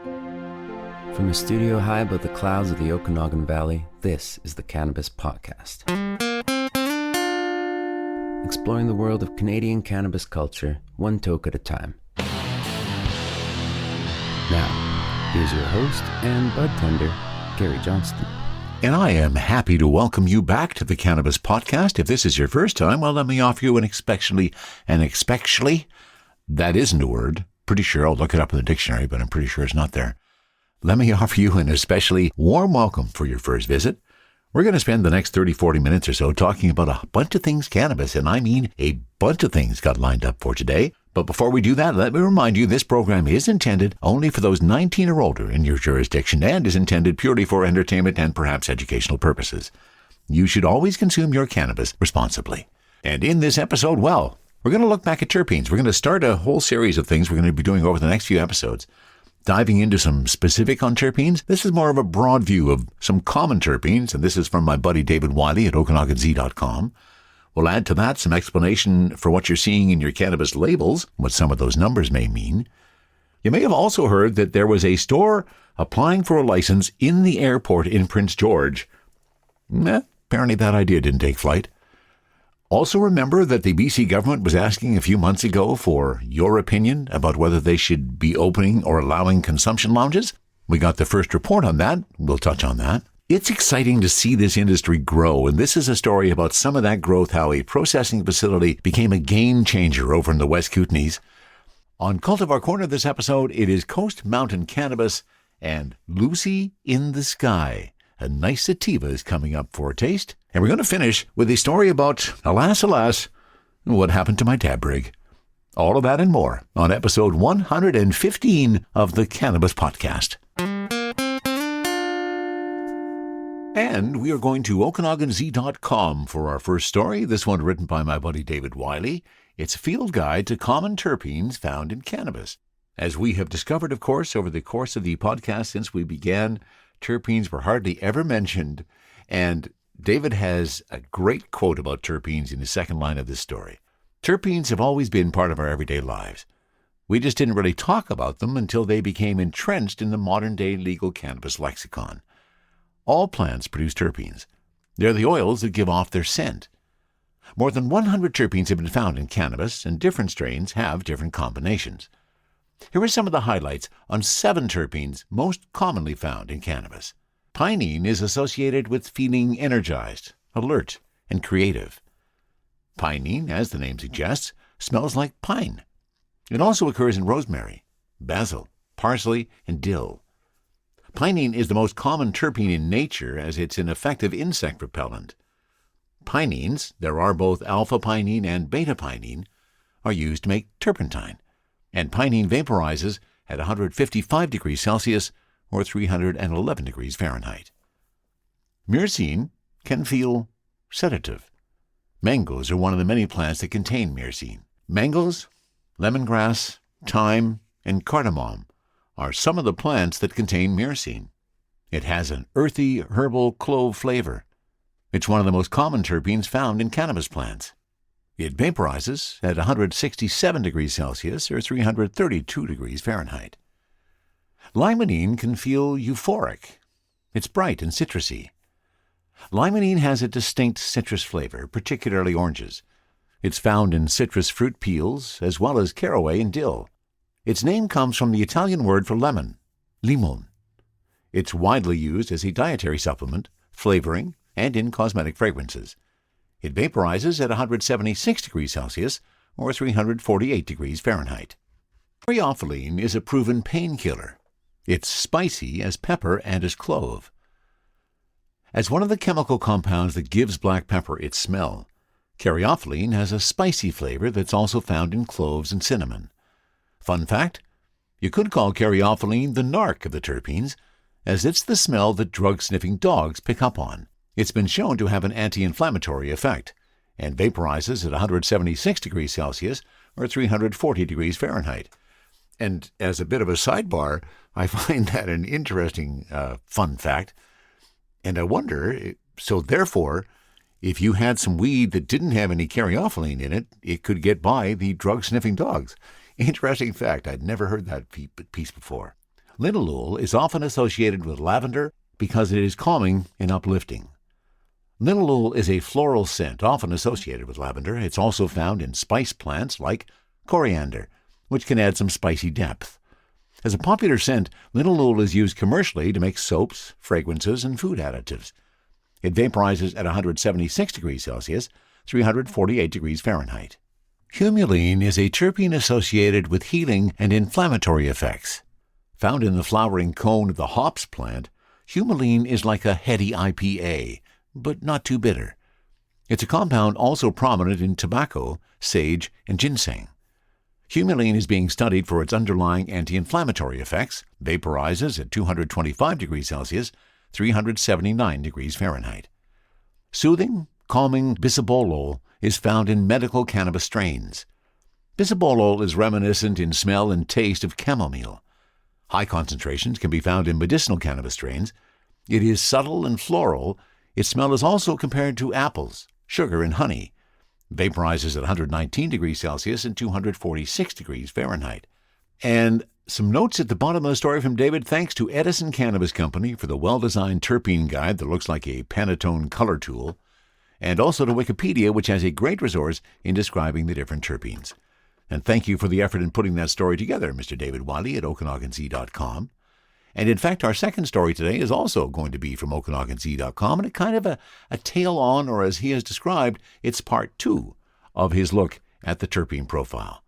From a studio high above the clouds of the Okanagan Valley, this is the Cannabis Podcast. Exploring the world of Canadian cannabis culture, one toke at a time. Now, here's your host and bud tender, Gary Johnston. And I am happy to welcome you back to the Cannabis Podcast. If this is your first time, well, let me offer you an especially, that isn't a word. Pretty sure I'll look it up in the dictionary, but I'm pretty sure it's not there. Let me offer you an especially warm welcome for your first visit. We're going to spend the next 30-40 minutes or so talking about a bunch of things cannabis, and I mean a bunch of things got lined up for today. But before we do that, let me remind you this program is intended only for those 19 or older in your jurisdiction and is intended purely for entertainment and perhaps educational purposes. You should always consume your cannabis responsibly. And in this episode, well, we're going to look back at terpenes. We're going to start a whole series of things we're going to be doing over the next few episodes. Diving into some specific on terpenes, this is more of a broad view of some common terpenes, and this is from my buddy David Wiley at OkanaganZ.com. We'll add to that some explanation for what you're seeing in your cannabis labels, what some of those numbers may mean. You may have also heard that there was a store applying for a license in the airport in Prince George. Apparently that idea didn't take flight. Also remember that the BC government was asking a few months ago for your opinion about whether they should be opening or allowing consumption lounges. We got the first report on that. We'll touch on that. It's exciting to see this industry grow, and this is a story about some of that growth, how a processing facility became a game changer over in the West Kootenays. On Cultivar Corner this episode, it is Coast Mountain Cannabis and Lucy in the Sky. A nice sativa is coming up for a taste. And we're going to finish with a story about, alas, what happened to my dab rig. All of that and more on episode 115 of the Cannabis Podcast. And we are going to OkanaganZ.com for our first story. This one written by my buddy David Wiley. It's a field guide to common terpenes found in cannabis. As we have discovered, of course, over the course of the podcast since we began, terpenes were hardly ever mentioned, and David has a great quote about terpenes in the second line of this story. Terpenes have always been part of our everyday lives. We just didn't really talk about them until they became entrenched in the modern-day legal cannabis lexicon. All plants produce terpenes. They're the oils that give off their scent. More than 100 terpenes have been found in cannabis, and different strains have different combinations. Here are some of the highlights on 7 terpenes most commonly found in cannabis. Pinene is associated with feeling energized, alert, and creative. Pinene, as the name suggests, smells like pine. It also occurs in rosemary, basil, parsley, and dill. Pinene is the most common terpene in nature as it's an effective insect repellent. Pinenes, there are both alpha-pinene and beta-pinene, are used to make turpentine, and pinene vaporizes at 155 degrees Celsius or 311 degrees Fahrenheit. Myrcene can feel sedative. Mangoes are one of the many plants that contain myrcene. Mangoes, lemongrass, thyme, and cardamom are some of the plants that contain myrcene. It has an earthy, herbal clove flavor. It's one of the most common terpenes found in cannabis plants. It vaporizes at 167 degrees Celsius or 332 degrees Fahrenheit. Limonene can feel euphoric. It's bright and citrusy. Limonene has a distinct citrus flavor, particularly oranges. It's found in citrus fruit peels as well as caraway and dill. Its name comes from the Italian word for lemon, limone. It's widely used as a dietary supplement, flavoring, and in cosmetic fragrances. It vaporizes at 176 degrees Celsius or 348 degrees Fahrenheit. Caryophyllene is a proven painkiller. It's spicy as pepper and as clove. As one of the chemical compounds that gives black pepper its smell, caryophyllene has a spicy flavor that's also found in cloves and cinnamon. Fun fact, you could call caryophyllene the narc of the terpenes, as it's the smell that drug-sniffing dogs pick up on. It's been shown to have an anti-inflammatory effect, and vaporizes at 176 degrees Celsius or 340 degrees Fahrenheit. And as a bit of a sidebar, I find that an interesting fun fact. And I wonder, so therefore, if you had some weed that didn't have any caryophyllene in it, it could get by the drug-sniffing dogs. Interesting fact. I'd never heard that piece before. Linalool is often associated with lavender because it is calming and uplifting. Linalool is a floral scent often associated with lavender. It's also found in spice plants like coriander, which can add some spicy depth. As a popular scent, linalool is used commercially to make soaps, fragrances, and food additives. It vaporizes at 176 degrees Celsius, 348 degrees Fahrenheit. Humulene is a terpene associated with healing and inflammatory effects. Found in the flowering cone of the hops plant, humulene is like a heady IPA, but not too bitter. It's a compound also prominent in tobacco, sage, and ginseng. Humulene is being studied for its underlying anti-inflammatory effects, vaporizes at 225 degrees Celsius, 379 degrees Fahrenheit. Soothing, calming bisabolol is found in medical cannabis strains. Bisabolol is reminiscent in smell and taste of chamomile. High concentrations can be found in medicinal cannabis strains. It is subtle and floral. Its smell is also compared to apples, sugar, and honey. Vaporizes at 119 degrees Celsius and 246 degrees Fahrenheit. And some notes at the bottom of the story from David. Thanks to Edison Cannabis Company for the well-designed terpene guide that looks like a Pantone color tool, and also to Wikipedia, which has a great resource in describing the different terpenes. And thank you for the effort in putting that story together, Mr. David Wiley at OkanaganZ.com. And in fact, our second story today is also going to be from OkanaganZ.com, and kind of a tale on, or as he has described, it's part 2 of his look at the terpene profile.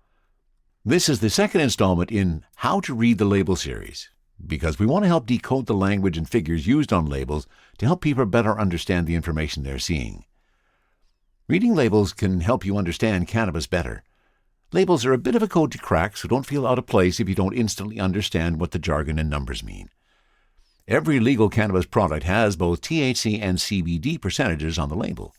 This is the second installment in How to Read the Label series, because we want to help decode the language and figures used on labels to help people better understand the information they're seeing. Reading labels can help you understand cannabis better. Labels are a bit of a code to crack, so don't feel out of place if you don't instantly understand what the jargon and numbers mean. Every legal cannabis product has both THC and CBD percentages on the label.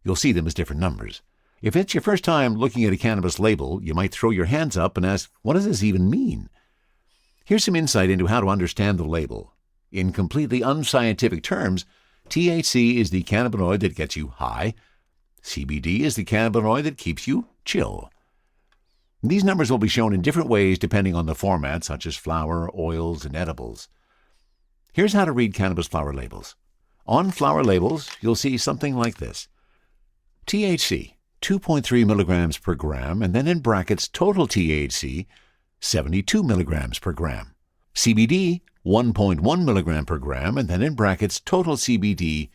You'll see them as different numbers. If it's your first time looking at a cannabis label, you might throw your hands up and ask, what does this even mean? Here's some insight into how to understand the label. In completely unscientific terms, THC is the cannabinoid that gets you high. CBD is the cannabinoid that keeps you chill. These numbers will be shown in different ways depending on the format, such as flower, oils, and edibles. Here's how to read cannabis flower labels. On flower labels, you'll see something like this. THC, 2.3 milligrams per gram, and then in brackets, total THC, 72 milligrams per gram. CBD, 1.1 milligram per gram, and then in brackets, total CBD,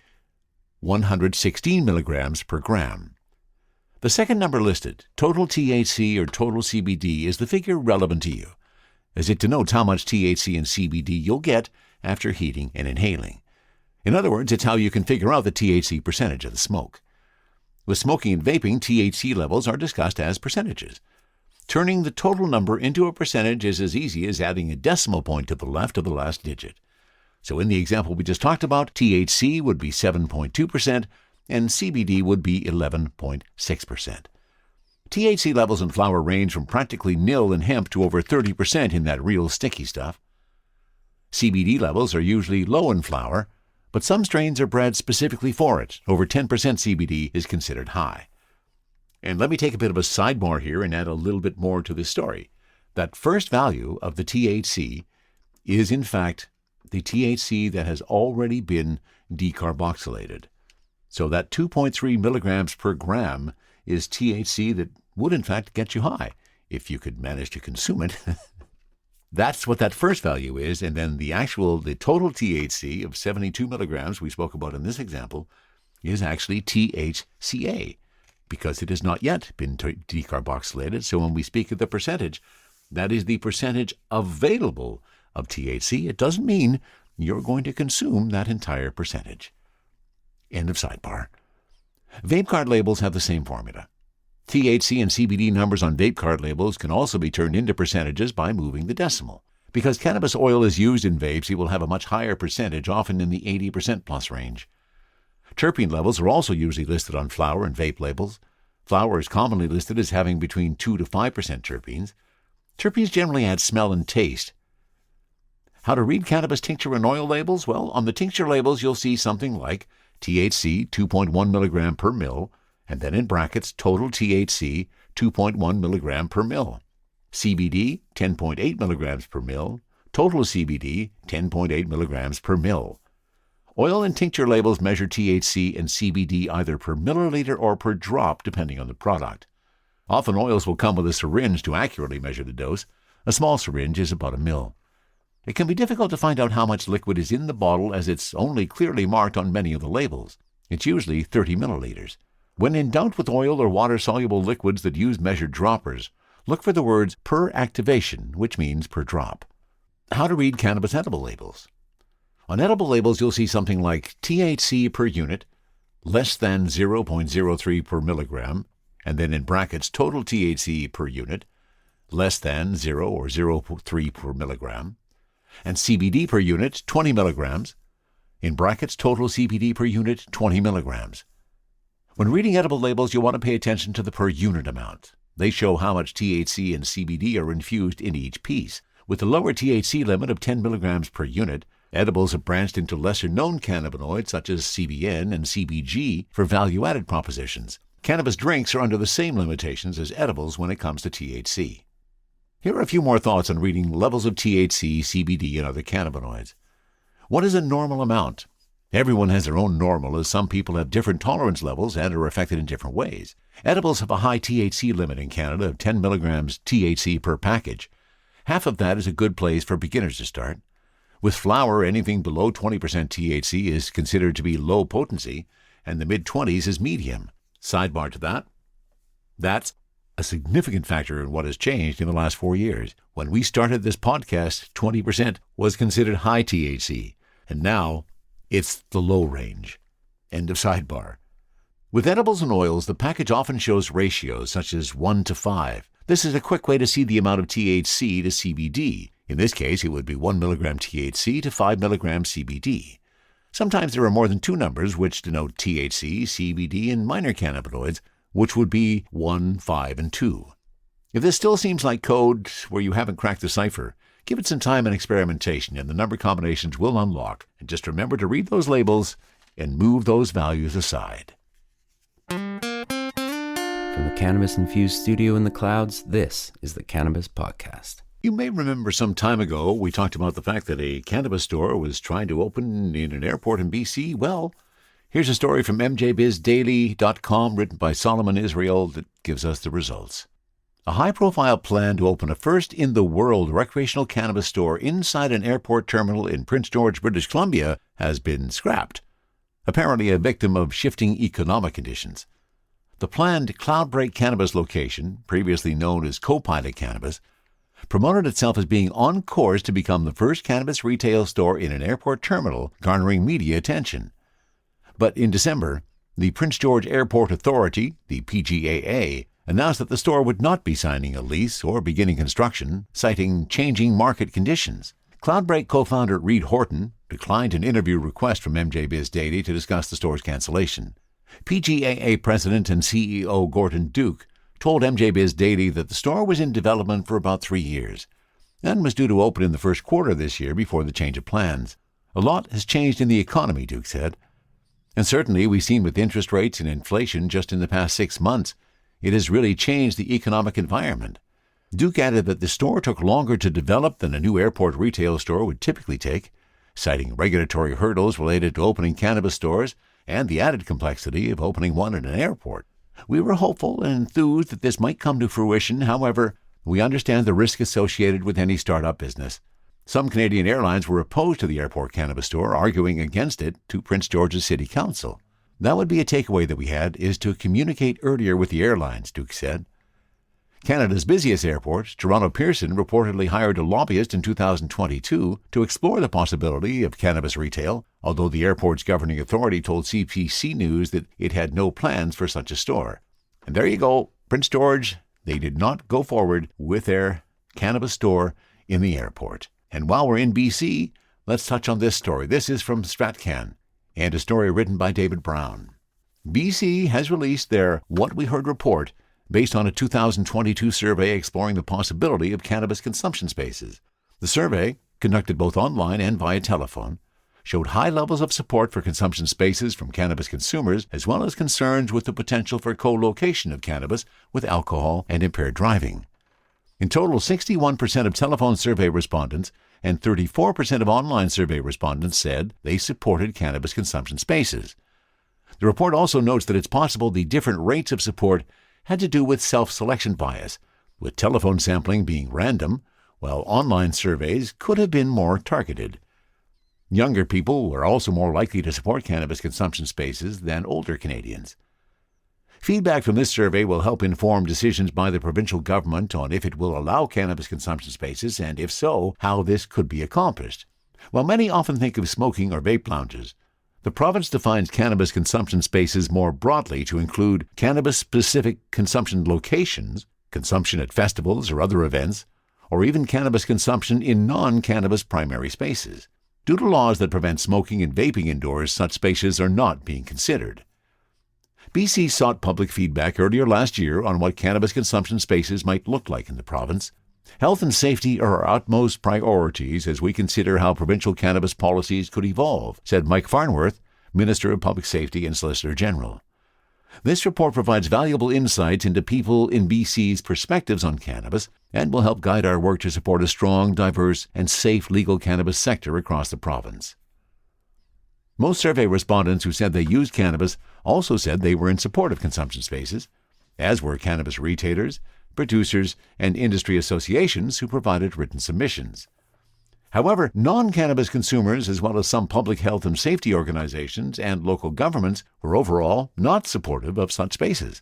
116 milligrams per gram. The second number listed, total THC or total CBD, is the figure relevant to you, as it denotes how much THC and CBD you'll get after heating and inhaling. In other words, it's how you can figure out the THC percentage of the smoke. With smoking and vaping, THC levels are discussed as percentages. Turning the total number into a percentage is as easy as adding a decimal point to the left of the last digit. So in the example we just talked about, THC would be 7.2%, and CBD would be 11.6%. THC levels in flower range from practically nil in hemp to over 30% in that real sticky stuff. CBD levels are usually low in flower, but some strains are bred specifically for it. Over 10% CBD is considered high. And let me take a bit of a sidebar here and add a little bit more to this story. That first value of the THC is in fact the THC that has already been decarboxylated. So that 2.3 milligrams per gram is THC that would in fact get you high, if you could manage to consume it. That's what that first value is, and then the total THC of 72 milligrams we spoke about in this example is actually THCA, because it has not yet been decarboxylated. So when we speak of the percentage, that is the percentage available of THC. It doesn't mean you're going to consume that entire percentage. End of sidebar. Vape card labels have the same formula. THC and CBD numbers on vape card labels can also be turned into percentages by moving the decimal. Because cannabis oil is used in vapes, it will have a much higher percentage, often in the 80% plus range. Terpene levels are also usually listed on flower and vape labels. Flower is commonly listed as having between 2 to 5% terpenes. Terpenes generally add smell and taste. How to read cannabis tincture and oil labels? Well, on the tincture labels, you'll see something like THC 2.1 milligram per mil, and then in brackets, total THC 2.1 milligram per mil. CBD 10.8 milligrams per mil, Total CBD, 10.8 milligrams per mil. Oil and tincture labels measure THC and CBD either per milliliter or per drop, depending on the product. Often oils will come with a syringe to accurately measure the dose. A small syringe is about a mil. It can be difficult to find out how much liquid is in the bottle, as it's only clearly marked on many of the labels. It's usually 30 milliliters. When in doubt with oil or water-soluble liquids that use measured droppers, look for the words per activation, which means per drop. How to read cannabis edible labels. On edible labels, you'll see something like THC per unit, less than 0.03 per milligram, and then in brackets total THC per unit, less than 0 or 0.3 per milligram, and CBD per unit, 20 milligrams, in brackets total CBD per unit, 20 milligrams. When reading edible labels, you'll want to pay attention to the per unit amount. They show how much THC and CBD are infused in each piece. With the lower THC limit of 10 milligrams per unit, edibles have branched into lesser-known cannabinoids such as CBN and CBG for value-added propositions. Cannabis drinks are under the same limitations as edibles when it comes to THC. Here are a few more thoughts on reading levels of THC, CBD, and other cannabinoids. What is a normal amount? Everyone has their own normal, as some people have different tolerance levels and are affected in different ways. Edibles have a high THC limit in Canada of 10 milligrams THC per package. Half of that is a good place for beginners to start. With flower, anything below 20% THC is considered to be low potency, and the mid-20s is medium. Sidebar to that, that's a significant factor in what has changed in the last 4 years. When we started this podcast, 20% was considered high THC, and now it's the low range. End of sidebar. With edibles and oils, the package often shows ratios such as 1 to 5. This is a quick way to see the amount of THC to CBD. In this case, it would be 1 milligram THC to 5 milligrams CBD. Sometimes there are more than two numbers which denote THC, CBD, and minor cannabinoids, which would be 1, 5, and 2. If this still seems like code where you haven't cracked the cipher, give it some time and experimentation, and the number combinations will unlock. And just remember to read those labels and move those values aside. From the cannabis-infused studio in the clouds, this is the Cannabis Podcast. You may remember some time ago we talked about the fact that a cannabis store was trying to open in an airport in BC. Well, here's a story from mjbizdaily.com written by Solomon Israel that gives us the results. A high-profile plan to open a first-in-the-world recreational cannabis store inside an airport terminal in Prince George, British Columbia, has been scrapped, apparently a victim of shifting economic conditions. The planned Cloudbreak Cannabis location, previously known as Copilot Cannabis, promoted itself as being on course to become the first cannabis retail store in an airport terminal, garnering media attention. But in December, the Prince George Airport Authority, the PGAA, announced that the store would not be signing a lease or beginning construction, citing changing market conditions. Cloudbreak co-founder Reed Horton declined an interview request from MJ Biz Daily to discuss the store's cancellation. PGAA President and CEO Gordon Duke told MJ Biz Daily that the store was in development for about 3 years and was due to open in the first quarter this year before the change of plans. A lot has changed in the economy, Duke said. And certainly we've seen with interest rates and inflation just in the past 6 months, it has really changed the economic environment. Duke added that the store took longer to develop than a new airport retail store would typically take, citing regulatory hurdles related to opening cannabis stores and the added complexity of opening one in an airport. We were hopeful and enthused that this might come to fruition. However, we understand the risk associated with any startup business. Some Canadian airlines were opposed to the airport cannabis store, arguing against it to Prince George's City Council. That would be a takeaway that we had, is to communicate earlier with the airlines, Duke said. Canada's busiest airport, Toronto Pearson, reportedly hired a lobbyist in 2022 to explore the possibility of cannabis retail, although the airport's governing authority told CBC News that it had no plans for such a store. And there you go, Prince George, they did not go forward with their cannabis store in the airport. And while we're in BC, let's touch on this story. This is from StratCan, and a story written by David Brown. BC has released their What We Heard report based on a 2022 survey exploring the possibility of cannabis consumption spaces. The survey, conducted both online and via telephone, showed high levels of support for consumption spaces from cannabis consumers, as well as concerns with the potential for co-location of cannabis with alcohol and impaired driving. In total, 61% of telephone survey respondents and 34% of online survey respondents said they supported cannabis consumption spaces. The report also notes that it's possible the different rates of support had to do with self-selection bias, with telephone sampling being random, while online surveys could have been more targeted. Younger people were also more likely to support cannabis consumption spaces than older Canadians. Feedback from this survey will help inform decisions by the provincial government on if it will allow cannabis consumption spaces, and if so, how this could be accomplished. While many often think of smoking or vape lounges, the province defines cannabis consumption spaces more broadly to include cannabis-specific consumption locations, consumption at festivals or other events, or even cannabis consumption in non-cannabis primary spaces. Due to laws that prevent smoking and vaping indoors, such spaces are not being considered. BC sought public feedback earlier last year on what cannabis consumption spaces might look like in the province. Health and safety are our utmost priorities as we consider how provincial cannabis policies could evolve, said Mike Farnworth, Minister of Public Safety and Solicitor General. This report provides valuable insights into people in BC's perspectives on cannabis and will help guide our work to support a strong, diverse, and safe legal cannabis sector across the province. Most survey respondents who said they used cannabis also said they were in support of consumption spaces, as were cannabis retailers, producers, and industry associations who provided written submissions. However, non-cannabis consumers, as well as some public health and safety organizations and local governments, were overall not supportive of such spaces.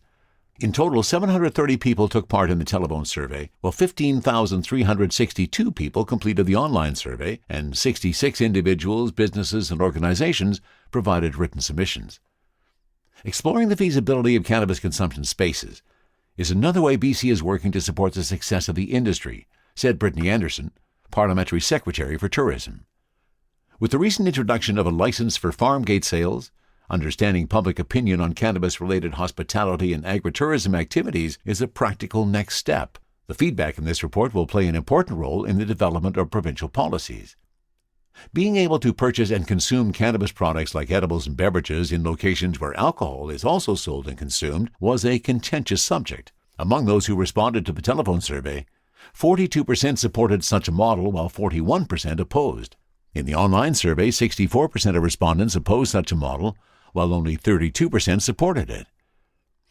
In total, 730 people took part in the telephone survey, while 15,362 people completed the online survey, and 66 individuals, businesses, and organizations provided written submissions. Exploring the feasibility of cannabis consumption spaces is another way BC is working to support the success of the industry, said Brittany Anderson, Parliamentary Secretary for Tourism. With the recent introduction of a license for farm gate sales, understanding public opinion on cannabis-related hospitality and agritourism activities is a practical next step. The feedback in this report will play an important role in the development of provincial policies. Being able to purchase and consume cannabis products like edibles and beverages in locations where alcohol is also sold and consumed was a contentious subject. Among those who responded to the telephone survey, 42% supported such a model while 41% opposed. In the online survey, 64% of respondents opposed such a model, while only 32% supported it.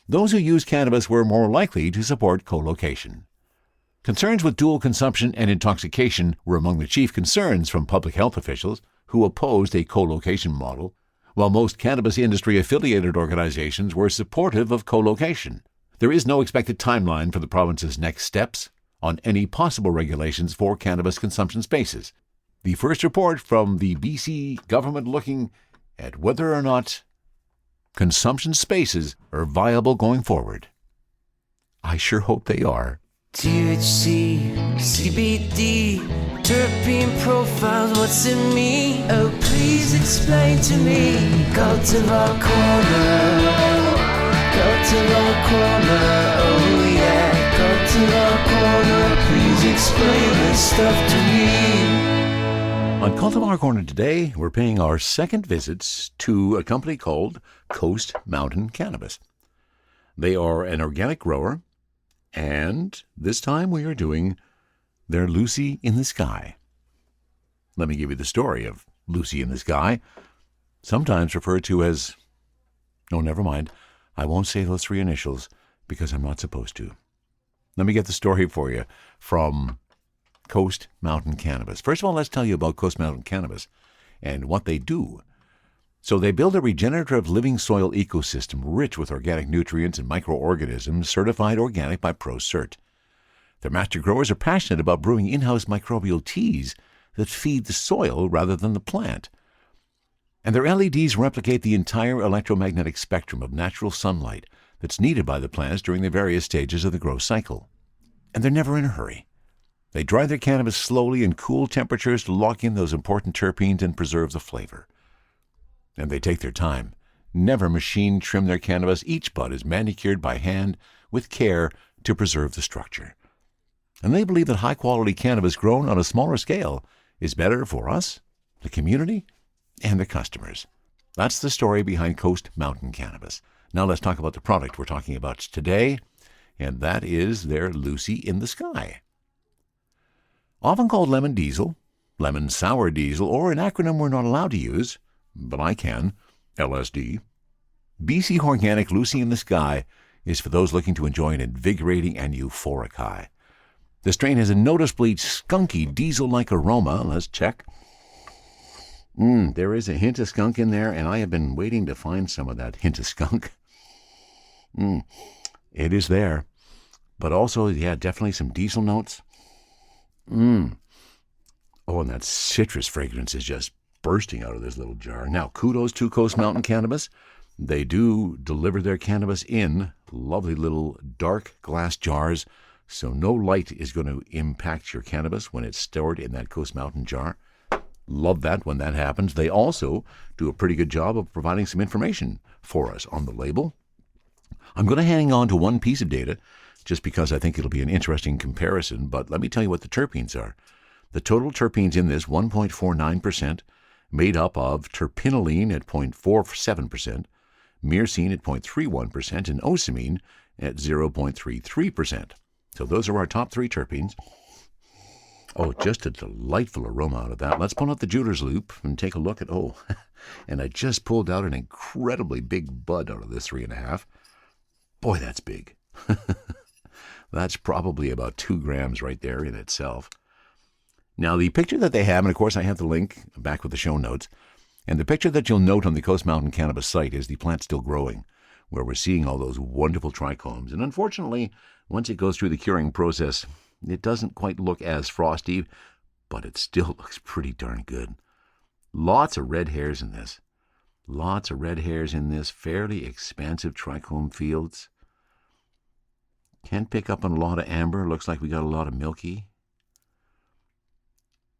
Those who use cannabis were more likely to support co-location. Concerns with dual consumption and intoxication were among the chief concerns from public health officials who opposed a co-location model, while most cannabis industry-affiliated organizations were supportive of co-location. There is no expected timeline for the province's next steps on any possible regulations for cannabis consumption spaces. The first report from the BC government looking at whether or not consumption spaces are viable going forward. I sure hope they are. THC, CBD, terpene profiles, what's in me? Oh, please explain to me. Cultivar corner, Cultivar corner, oh yeah. Cultivar corner, please explain this stuff to me. On Cultivar Corner today, we're paying our second visits to a company called Coast Mountain Cannabis. They are an organic grower, and this time we are doing their Lucy in the Sky. Let me give you the story of Lucy in the Sky, sometimes referred to as... No, never mind. I won't say those three initials because I'm not supposed to. Let me get the story for you from Coast Mountain Cannabis. First of all, let's tell you about Coast Mountain Cannabis and what they do. So they build a regenerative living soil ecosystem rich with organic nutrients and microorganisms, certified organic by ProCert. Their master growers are passionate about brewing in-house microbial teas that feed the soil rather than the plant. And their LEDs replicate the entire electromagnetic spectrum of natural sunlight that's needed by the plants during the various stages of the growth cycle. And they're never in a hurry. They dry their cannabis slowly in cool temperatures to lock in those important terpenes and preserve the flavor. And they take their time, never machine trim their cannabis. Each bud is manicured by hand with care to preserve the structure. And they believe that high-quality cannabis grown on a smaller scale is better for us, the community, and the customers. That's the story behind Coast Mountain Cannabis. Now let's talk about the product we're talking about today, and that is their Lucy in the Sky. Often called lemon diesel, lemon sour diesel, or an acronym we're not allowed to use, but I can, LSD. BC Organic Lucy in the Sky is for those looking to enjoy an invigorating and euphoric high. The strain has a noticeably skunky diesel-like aroma. Let's check. There is a hint of skunk in there, and I have been waiting to find some of that hint of skunk. It is there. But also, yeah, definitely some diesel notes. Oh, and that citrus fragrance is just bursting out of this little jar. Now, kudos to Coast Mountain Cannabis. They do deliver their cannabis in lovely little dark glass jars, so no light is going to impact your cannabis when it's stored in that Coast Mountain jar. Love that when that happens. They also do a pretty good job of providing some information for us on the label. I'm going to hang on to one piece of data just because I think it'll be an interesting comparison, but let me tell you what the terpenes are. The total terpenes in this, 1.49%, made up of terpinolene at 0.47%, myrcene at 0.31%, and ocimene at 0.33%. So those are our top three terpenes. Oh, just a delightful aroma out of that. Let's pull out the jeweler's loop and take a look at, and I just pulled out an incredibly big bud out of this 3.5. Boy, that's big. That's probably about 2 grams right there in itself. Now, the picture that they have, and of course I have the link back with the show notes, and the picture that you'll note on the Coast Mountain Cannabis site is the plant still growing, where we're seeing all those wonderful trichomes. And unfortunately, once it goes through the curing process, it doesn't quite look as frosty, but it still looks pretty darn good. Lots of red hairs in this. Fairly expansive trichome fields. Can't pick up on a lot of amber. Looks like we got a lot of milky.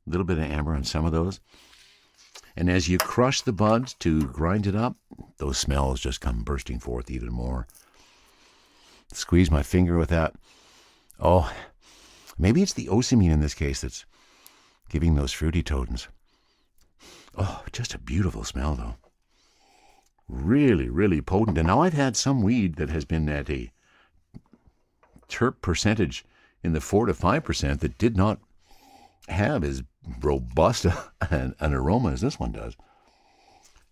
A little bit of amber on some of those. And as you crush the buds to grind it up, those smells just come bursting forth even more. Squeeze my finger with that. Oh, maybe it's the ocimene in this case that's giving those fruity tones. Oh, just a beautiful smell, though. Really, really potent. And now I've had some weed that has been at a terp percentage in the 4 to 5% that did not have as robust an aroma as this one does.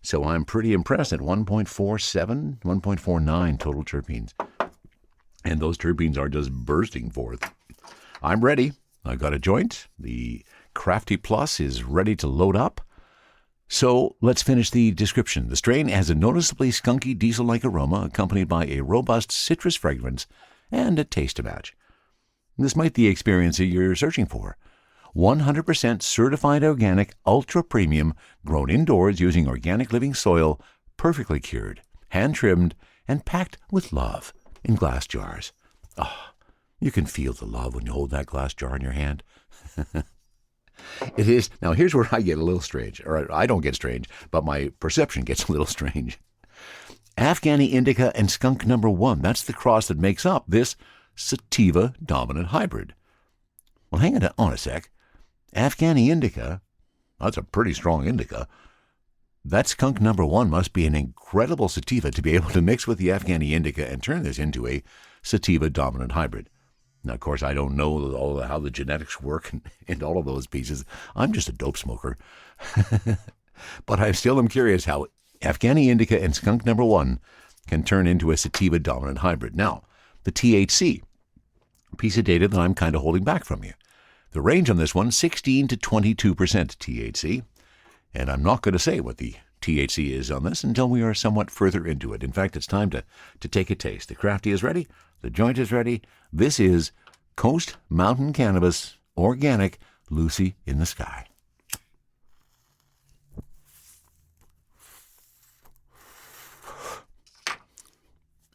So I'm pretty impressed at 1.47, 1.49 total terpenes. And those terpenes are just bursting forth. I'm ready. I've got a joint. The Crafty Plus is ready to load up. So let's finish the description. The strain has a noticeably skunky diesel-like aroma accompanied by a robust citrus fragrance and a taste to match. This might be the experience that you're searching for. 100% certified organic, ultra-premium, grown indoors using organic living soil, perfectly cured, hand-trimmed, and packed with love in glass jars. You can feel the love when you hold that glass jar in your hand. It is. Now, here's where I get a little strange. Or I don't get strange, but my perception gets a little strange. Afghani indica and skunk number 1. That's the cross that makes up this sativa dominant hybrid. Well, hang on a sec. Afghani indica, that's a pretty strong indica. That skunk number 1 must be an incredible sativa to be able to mix with the Afghani indica and turn this into a sativa dominant hybrid. Now, of course, I don't know how the genetics work and all of those pieces. I'm just a dope smoker. But I still am curious how Afghani indica and skunk number 1 can turn into a sativa dominant hybrid. Now, the THC, piece of data that I'm kind of holding back from you. The range on this one, 16 to 22% THC. And I'm not going to say what the THC is on this until we are somewhat further into it. In fact, it's time to take a taste. The Crafty is ready. The joint is ready. This is Coast Mountain Cannabis Organic Lucy in the Sky.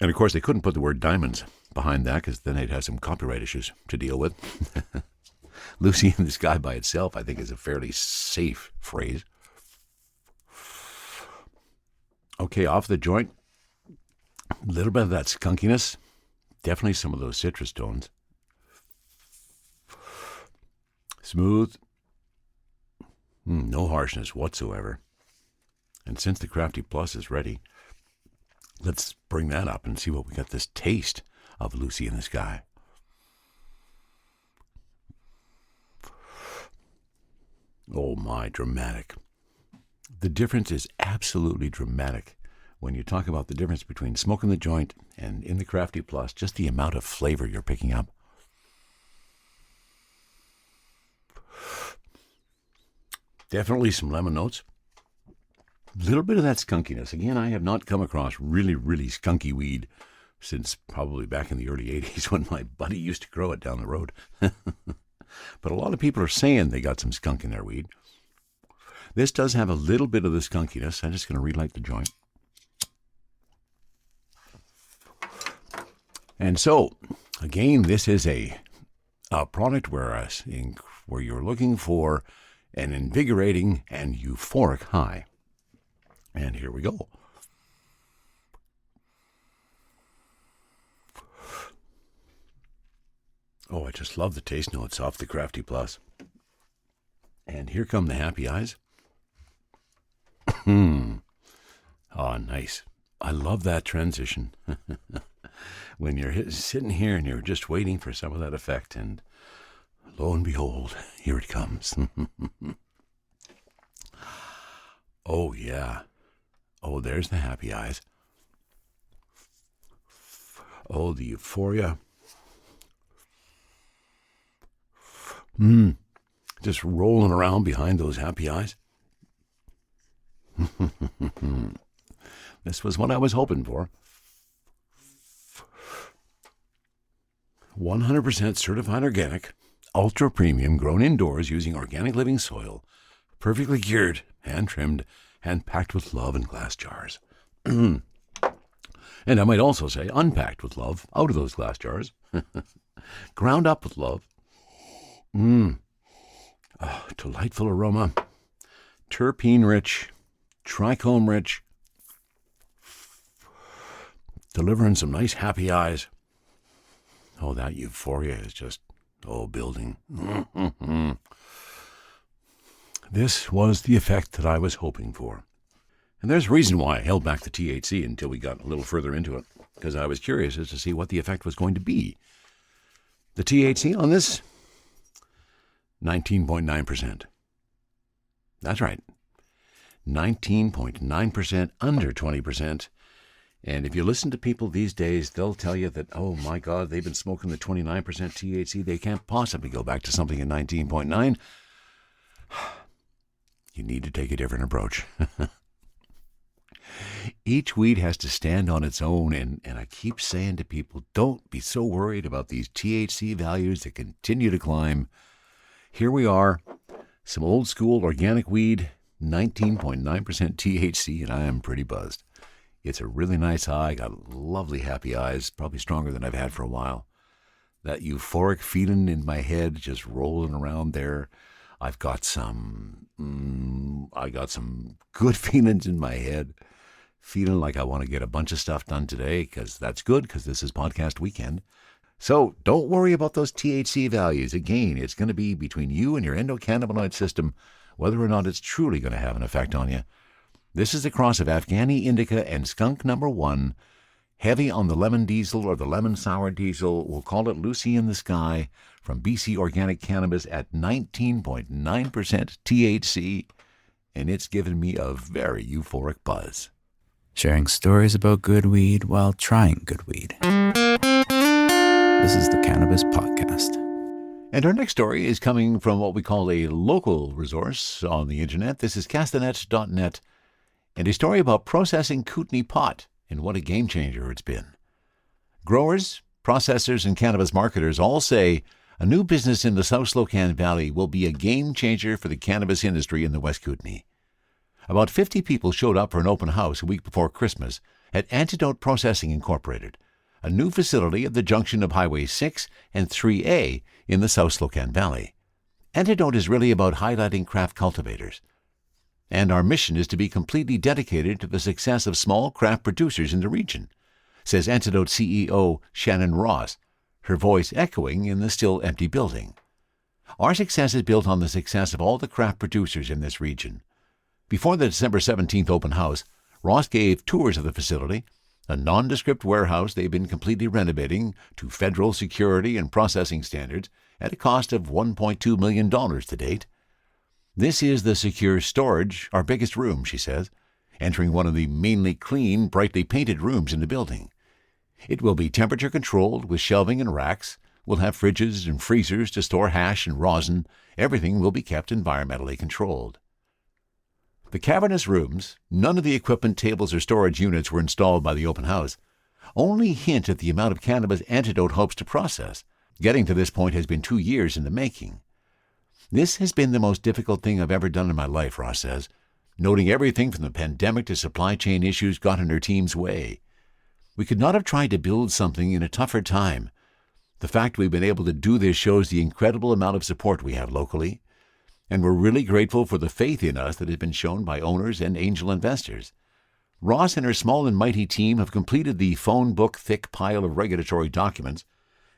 And of course, they couldn't put the word diamonds behind that because then they'd have some copyright issues to deal with. Lucy in the Sky by itself, I think, is a fairly safe phrase. Okay, off the joint. A little bit of that skunkiness. Definitely some of those citrus tones. Smooth. No harshness whatsoever. And since the Crafty Plus is ready, let's bring that up and see what we got this taste of Lucy in the Sky. Oh my, dramatic. The difference is absolutely dramatic. When you talk about the difference between smoking the joint and in the Crafty Plus, just the amount of flavor you're picking up. Definitely some lemon notes. A little bit of that skunkiness. Again, I have not come across really, really skunky weed since probably back in the early 80s when my buddy used to grow it down the road. But a lot of people are saying they got some skunk in their weed. This does have a little bit of the skunkiness. I'm just going to relight the joint. And so, again, this is a product where you're looking for an invigorating and euphoric high. And here we go. Oh, I just love the taste notes off the Crafty Plus. And here come the happy eyes. Oh, nice. I love that transition. When you're sitting here and you're just waiting for some of that effect, and lo and behold, here it comes. Oh, yeah. Oh, there's the happy eyes. Oh, the euphoria. Just rolling around behind those happy eyes. This was what I was hoping for. 100% certified organic, ultra premium, grown indoors using organic living soil, perfectly cured, hand trimmed, and packed with love in glass jars. And I might also say unpacked with love out of those glass jars. Ground up with love. Oh, delightful aroma. Terpene rich, trichome rich. Delivering some nice happy eyes. Oh, that euphoria is just, building. This was the effect that I was hoping for. And there's a reason why I held back the THC until we got a little further into it, because I was curious as to see what the effect was going to be. The THC on this, 19.9%. That's right. 19.9%, under 20%. And if you listen to people these days, they'll tell you that, oh my God, they've been smoking the 29% THC. They can't possibly go back to something at 19.9. You need to take a different approach. Each weed has to stand on its own, and I keep saying to people, don't be so worried about these THC values that continue to climb. Here we are, some old school organic weed, 19.9% THC, and I am pretty buzzed. It's a really nice high, got lovely happy eyes, probably stronger than I've had for a while. That euphoric feeling in my head just rolling around there. I've got some good feelings in my head, feeling like I want to get a bunch of stuff done today, because that's good, because this is podcast weekend. So don't worry about those THC values. Again, it's going to be between you and your endocannabinoid system, whether or not it's truly going to have an effect on you. This is a cross of Afghani indica and skunk number 1, heavy on the lemon diesel or the lemon sour diesel. We'll call it Lucy in the Sky, from BC Organic Cannabis at 19.9% THC, and it's given me a very euphoric buzz. Sharing stories about good weed while trying good weed. This is the Cannabis Podcast. And our next story is coming from what we call a local resource on the internet. This is castanet.net, and a story about processing Kootenay pot and what a game changer it's been. Growers, processors, and cannabis marketers all say a new business in the South Slocan Valley will be a game changer for the cannabis industry in the West Kootenay. About 50 people showed up for an open house a week before Christmas at Antidote Processing Incorporated, a new facility at the junction of Highway 6 and 3A in the South Slocan Valley. Antidote is really about highlighting craft cultivators. And our mission is to be completely dedicated to the success of small craft producers in the region, says Antidote CEO Shannon Ross, her voice echoing in the still empty building. Our success is built on the success of all the craft producers in this region. Before the December 17th open house, Ross gave tours of the facility, a nondescript warehouse they've been completely renovating to federal security and processing standards at a cost of $1.2 million to date. This is the secure storage, our biggest room, she says, entering one of the mainly clean, brightly painted rooms in the building. It will be temperature controlled with shelving and racks. We'll have fridges and freezers to store hash and rosin. Everything will be kept environmentally controlled. The cavernous rooms, none of the equipment, tables, or storage units were installed by the open house, only hint at the amount of cannabis Antidote hopes to process. Getting to this point has been 2 years in the making. This has been the most difficult thing I've ever done in my life, Ross says, noting everything from the pandemic to supply chain issues got in her team's way. We could not have tried to build something in a tougher time. The fact we've been able to do this shows the incredible amount of support we have locally, and we're really grateful for the faith in us that has been shown by owners and angel investors. Ross and her small and mighty team have completed the phone book-thick pile of regulatory documents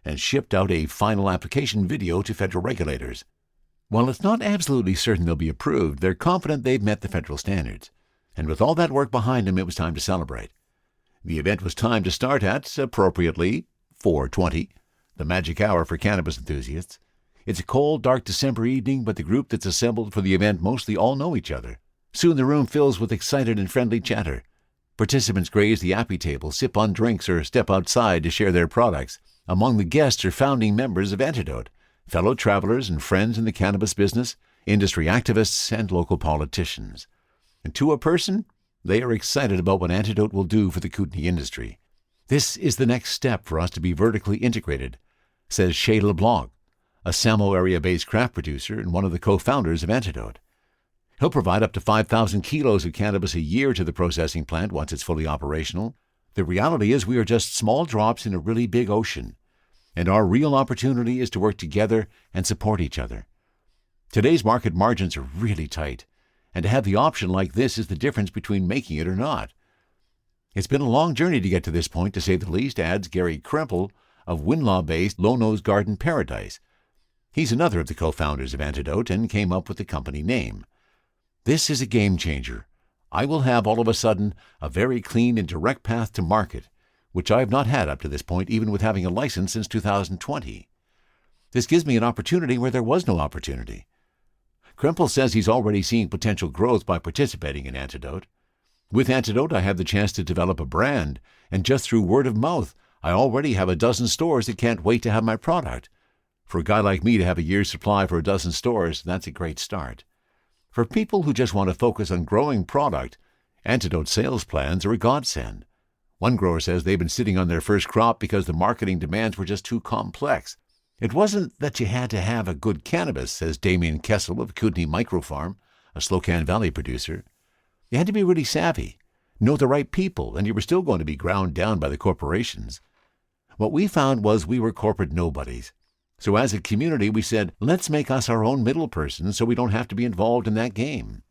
and shipped out a final application video to federal regulators. While it's not absolutely certain they'll be approved, they're confident they've met the federal standards. And with all that work behind them, it was time to celebrate. The event was timed to start at, appropriately, 4:20, the magic hour for cannabis enthusiasts. It's a cold, dark December evening, but the group that's assembled for the event mostly all know each other. Soon the room fills with excited and friendly chatter. Participants graze the appy table, sip on drinks, or step outside to share their products. Among the guests are founding members of Antidote, fellow travelers and friends in the cannabis business, industry activists, and local politicians. And to a person, they are excited about what Antidote will do for the Kootenay industry. This is the next step for us to be vertically integrated, says Shay LeBlanc, a Samo area-based craft producer and one of the co-founders of Antidote. He'll provide up to 5,000 kilos of cannabis a year to the processing plant once it's fully operational. The reality is we are just small drops in a really big ocean, and our real opportunity is to work together and support each other. Today's market margins are really tight, and to have the option like this is the difference between making it or not. It's been a long journey to get to this point, to say the least, adds Gary Krempel of Winlaw-based Lono's Garden Paradise. He's another of the co-founders of Antidote and came up with the company name. This is a game changer. I will have all of a sudden a very clean and direct path to market, which I have not had up to this point, even with having a license since 2020. This gives me an opportunity where there was no opportunity. Krempel says he's already seeing potential growth by participating in Antidote. With Antidote, I have the chance to develop a brand, and just through word of mouth, I already have a dozen stores that can't wait to have my product. For a guy like me to have a year's supply for a dozen stores, that's a great start. For people who just want to focus on growing product, Antidote sales plans are a godsend. One grower says they've been sitting on their first crop because the marketing demands were just too complex. It wasn't that you had to have a good cannabis, says Damien Kessel of Kootenay Microfarm, a Slocan Valley producer. You had to be really savvy, know the right people, and you were still going to be ground down by the corporations. What we found was we were corporate nobodies. So as a community, we said, let's make us our own middle person so we don't have to be involved in that game.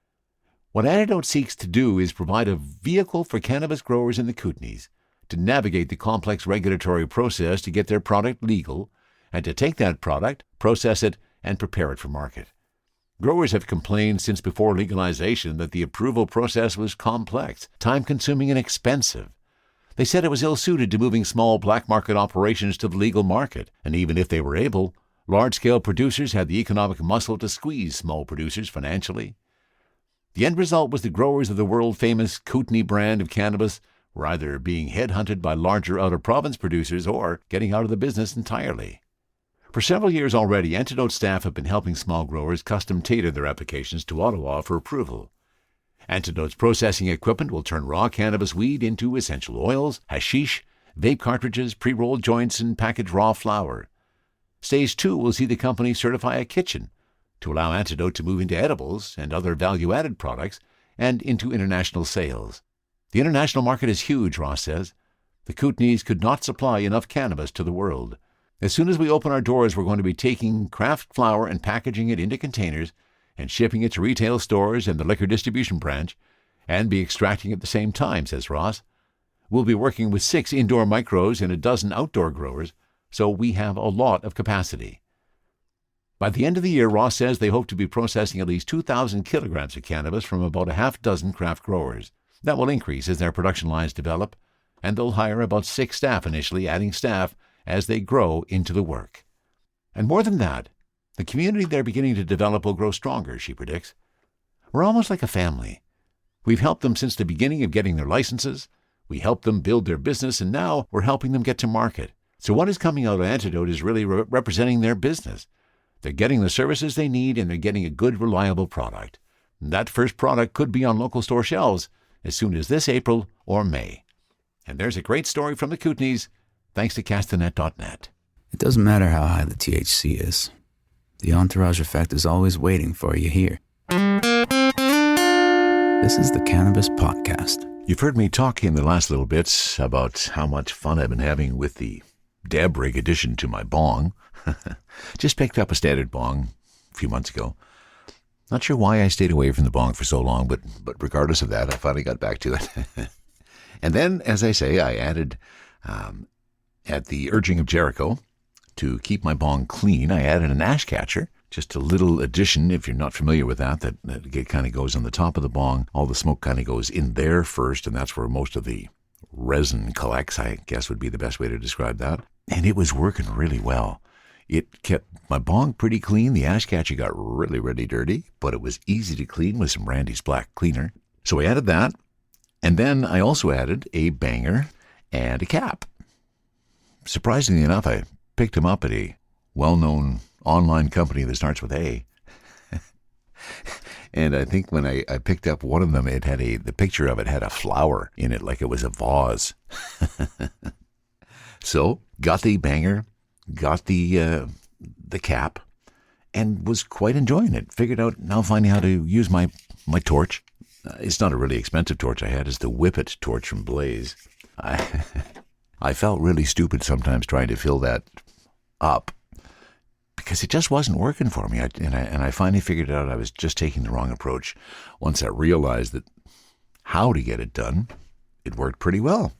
What Antidote seeks to do is provide a vehicle for cannabis growers in the Kootenays to navigate the complex regulatory process to get their product legal, and to take that product, process it, and prepare it for market. Growers have complained since before legalization that the approval process was complex, time-consuming, and expensive. They said it was ill-suited to moving small black market operations to the legal market, and even if they were able, large-scale producers had the economic muscle to squeeze small producers financially. The end result was the growers of the world-famous Kootenay brand of cannabis were either being headhunted by larger out-of-province producers or getting out of the business entirely. For several years already, Antidote staff have been helping small growers custom-tailor their applications to Ottawa for approval. Antidote's processing equipment will turn raw cannabis weed into essential oils, hashish, vape cartridges, pre-rolled joints, and packaged raw flower. Stage 2 will see the company certify a kitchen to allow Antidote to move into edibles and other value-added products and into international sales. The international market is huge, Ross says. The Kootenays could not supply enough cannabis to the world. As soon as we open our doors, we're going to be taking craft flower and packaging it into containers and shipping it to retail stores and the liquor distribution branch, and be extracting at the same time, says Ross. We'll be working with 6 indoor micros and a dozen outdoor growers, so we have a lot of capacity. By the end of the year, Ross says they hope to be processing at least 2,000 kilograms of cannabis from about a half dozen craft growers. That will increase as their production lines develop, and they'll hire about 6 staff initially, adding staff as they grow into the work. And more than that, The community they're beginning to develop will grow stronger, she predicts. We're almost like a family. We've helped them since the beginning of getting their licenses. We helped them build their business, and now we're helping them get to market. So what is coming out of Antidote is really representing their business. They're getting the services they need, and they're getting a good, reliable product. And that first product could be on local store shelves as soon as this April or May. And there's a great story from the Kootenays, thanks to castanet.net. It doesn't matter how high the THC is. The entourage effect is always waiting for you here. This is the Cannabis Podcast. You've heard me talk in the last little bits about how much fun I've been having with the dab rig addition to my bong. Just picked up a standard bong a few months ago. Not sure why I stayed away from the bong for so long, but regardless of that, I finally got back to it. And then, as I say, I added, at the urging of Jericho, to keep my bong clean, I added an ash catcher. Just a little addition, if you're not familiar with that kind of goes on the top of the bong. All the smoke kind of goes in there first, and that's where most of the resin collects, I guess would be the best way to describe that. And it was working really well. It kept my bong pretty clean. The ash catcher got really, really dirty, but it was easy to clean with some Randy's black cleaner. So I added that, and then I also added a banger and a cap. Surprisingly enough, I picked them up at a well-known online company that starts with A. And I think when I picked up one of them, it had the picture of it had a flower in it, like it was a vase. So got the banger, got the cap, and was quite enjoying it. Figured out now finally how to use my torch. It's not a really expensive torch I had. It's the Whippet torch from Blaze. I felt really stupid sometimes trying to fill that up because it just wasn't working for me. And I finally figured out I was just taking the wrong approach. Once I realized that how to get it done, it worked pretty well.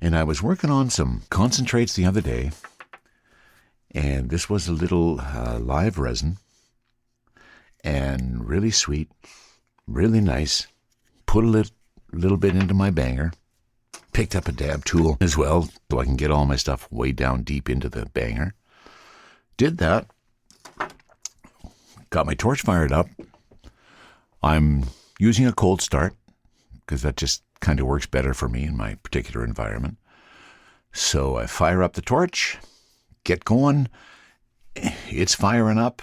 And I was working on some concentrates the other day, and this was a little live resin, and really sweet, really nice. Put a little bit into my banger. Picked up a dab tool as well, so I can get all my stuff way down deep into the banger. Did that. Got my torch fired up. I'm using a cold start, because that just kind of works better for me in my particular environment. So I fire up the torch, get going. It's firing up.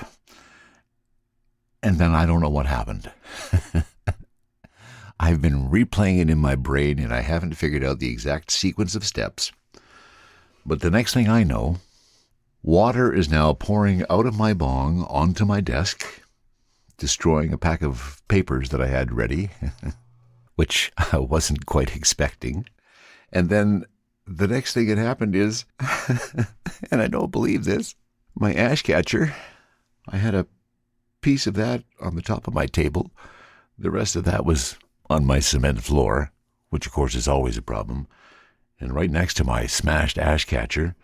And then I don't know what happened. I've been replaying it in my brain, and I haven't figured out the exact sequence of steps. But the next thing I know, water is now pouring out of my bong onto my desk, destroying a pack of papers that I had ready, which I wasn't quite expecting. And then the next thing that happened is, and I don't believe this, my ash catcher, I had a piece of that on the top of my table. The rest of that was on my cement floor, which of course is always a problem. And right next to my smashed ash catcher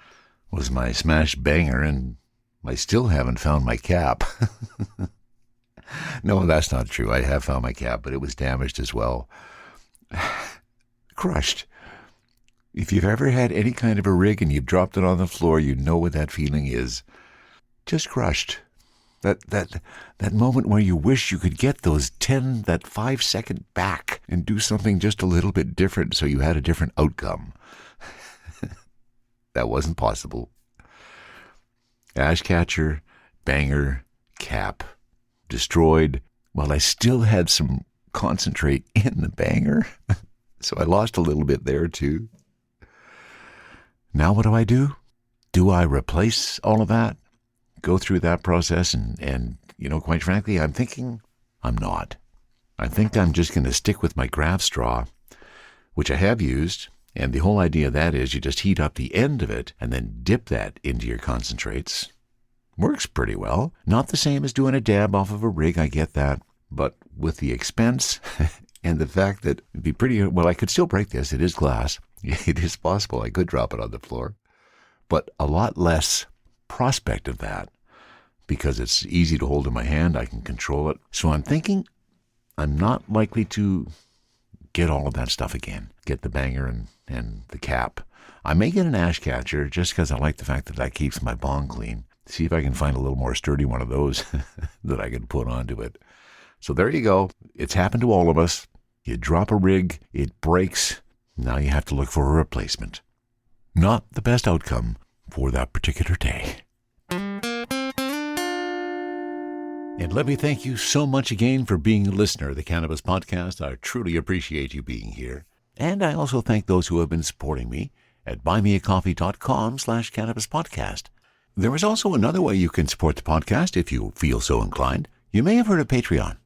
was my smashed banger, and I still haven't found my cap. No, that's not true. I have found my cap, but it was damaged as well. Crushed. If you've ever had any kind of a rig and you've dropped it on the floor, you know what that feeling is. Just crushed. That moment where you wish you could get that 5 second back and do something just a little bit different so you had a different outcome. That wasn't possible. Ash catcher, banger, cap, destroyed. Well, I still had some concentrate in the banger, so I lost a little bit there too. Now what do? Do I replace all of that? Go through that process and quite frankly, I'm thinking I'm not. I think I'm just going to stick with my graph straw, which I have used, and the whole idea of that is you just heat up the end of it and then dip that into your concentrates. Works pretty well. Not the same as doing a dab off of a rig, I get that, but with the expense and the fact that it'd be pretty, well, I could still break this. It is glass. It is possible I could drop it on the floor, but a lot less prospect of that, because it's easy to hold in my hand. I can control it. So I'm thinking I'm not likely to get all of that stuff again. Get the banger and the cap. I may get an ash catcher just because I like the fact that keeps my bong clean. See if I can find a little more sturdy one of those that I can put onto it. So there you go. It's happened to all of us. You drop a rig, it breaks. Now you have to look for a replacement. Not the best outcome for that particular day. And let me thank you so much again for being a listener of the Cannabis Podcast. I truly appreciate you being here. And I also thank those who have been supporting me at buymeacoffee.com/cannabispodcast. There is also another way you can support the podcast if you feel so inclined. You may have heard of Patreon.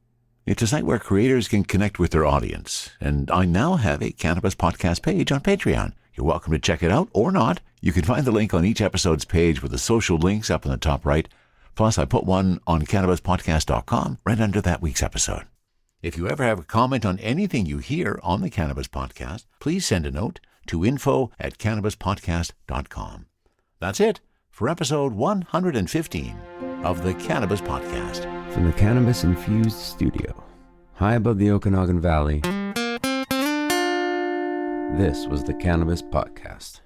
It's a site where creators can connect with their audience. And I now have a Cannabis Podcast page on Patreon. You're welcome to check it out or not. You can find the link on each episode's page with the social links up in the top right. Plus, I put one on cannabispodcast.com right under that week's episode. If you ever have a comment on anything you hear on the Cannabis Podcast, please send a note to info@cannabispodcast.com. That's it for episode 115 of the Cannabis Podcast. From the cannabis-infused studio, high above the Okanagan Valley, this was the Cannabis Podcast.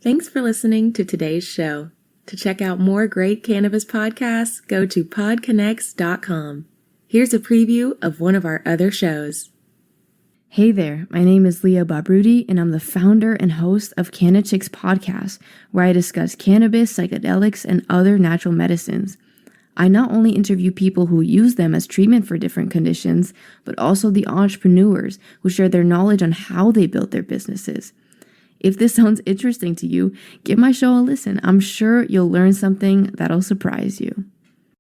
Thanks for listening to today's show. To check out more great cannabis podcasts, go to podconnects.com. Here's a preview of one of our other shows. Hey there, my name is Leah Babrudi, and I'm the founder and host of Cannachicks Podcast, where I discuss cannabis, psychedelics, and other natural medicines. I not only interview people who use them as treatment for different conditions, but also the entrepreneurs who share their knowledge on how they built their businesses. If this sounds interesting to you, give my show a listen. I'm sure you'll learn something that'll surprise you.